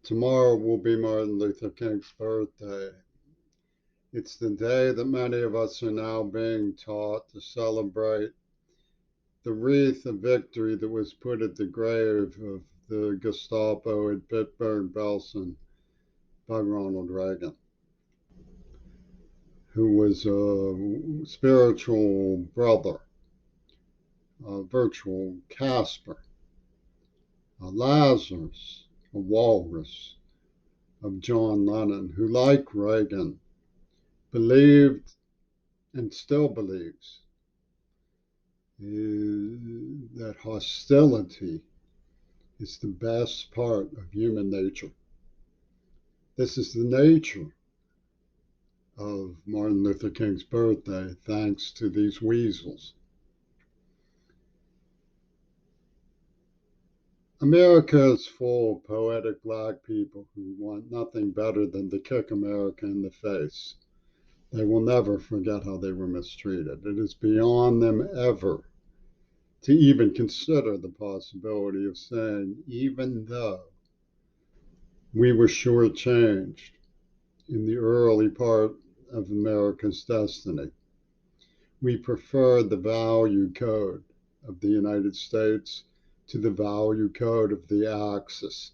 Tomorrow will be Martin Luther King's birthday. It's the day that many of us are now being taught to celebrate the wreath of victory that was put at the grave of the Gestapo at Bitburg-Belsen by Ronald Reagan, who was a spiritual brother, a virtual Casper, a Lazarus, a walrus of John Lennon, who, like Reagan, believed and still believes that hostility is the best part of human nature. This is the nature of Martin Luther King's birthday, thanks to these weasels. America is full of poetic black people who want nothing better than to kick America in the face. They will never forget how they were mistreated. It is beyond them ever to even consider the possibility of saying, even though we were shortchanged in the early part of America's destiny, we preferred the value code of the United States to the value code of the Axis.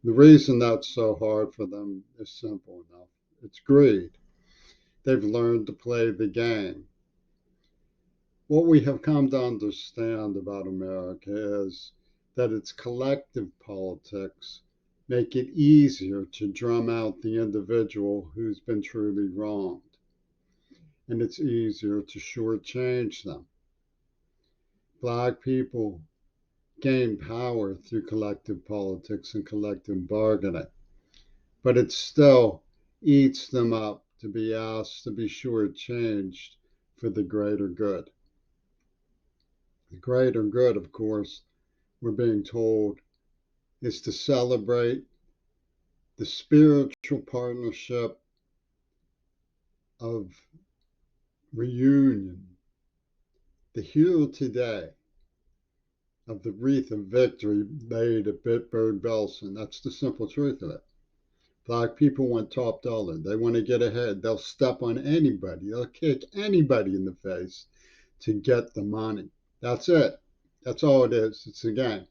The reason that's so hard for them is simple enough. It's greed. They've learned to play the game. What we have come to understand about America is that its collective politics make it easier to drum out the individual who's been truly wronged. And it's easier to shortchange them. Black people gain power through collective politics and collective bargaining, but it still eats them up to be asked to be shortchanged for the greater good. The greater good, of course, we're being told, is to celebrate the spiritual partnership of reunion, the here today of the wreath of victory made at Bitburg-Belsen. That's the simple truth of it. Black people want top dollar. They want to get ahead. They'll step on anybody. They'll kick anybody in the face to get the money. That's it. That's all it is. It's a game.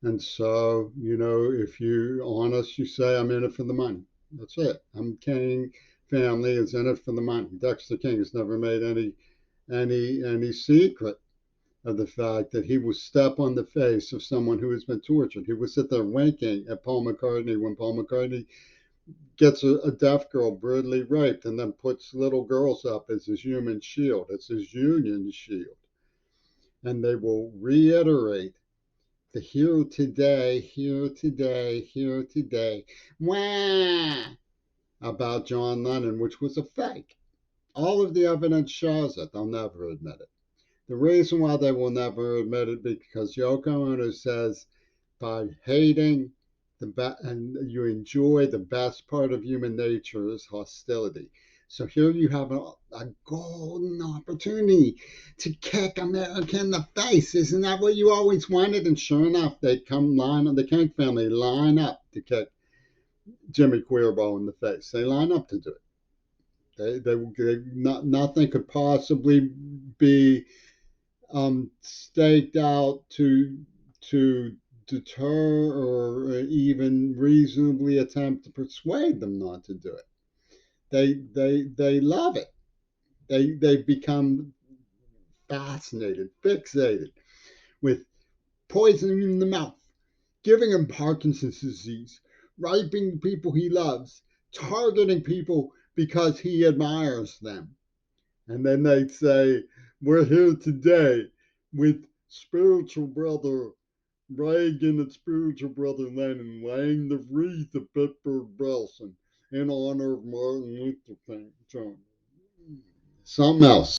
And so, if you're honest, you say, I'm in it for the money. That's it. I'm King family is in it for the money. Dexter King has never made any secret of the fact that he will step on the face of someone who has been tortured. He will sit there winking at Paul McCartney when Paul McCartney gets a deaf girl brutally raped and then puts little girls up as his human shield, as his union shield. And they will reiterate the here today, here today, here today, wah, about John Lennon, which was a fake. All of the evidence shows it. They'll never admit it. The reason why they will never admit it is because Yoko Ono says by hating and you enjoy the best part of human nature is hostility. So here you have a golden opportunity to kick America in the face. Isn't that what you always wanted? And sure enough, they come line up, the King family line up to kick Jimmy Queerbo in the face. They line up to do it. Nothing could possibly be staked out to deter or even reasonably attempt to persuade them not to do it. They love it. They become fascinated, fixated with poisoning in the mouth, giving him Parkinson's disease, raping people he loves, targeting people because he admires them. And then they say, we're here today with spiritual brother Reagan and spiritual brother Lennon laying the wreath of Bitburg-Belsen in honor of Martin Luther King Jr. Something else.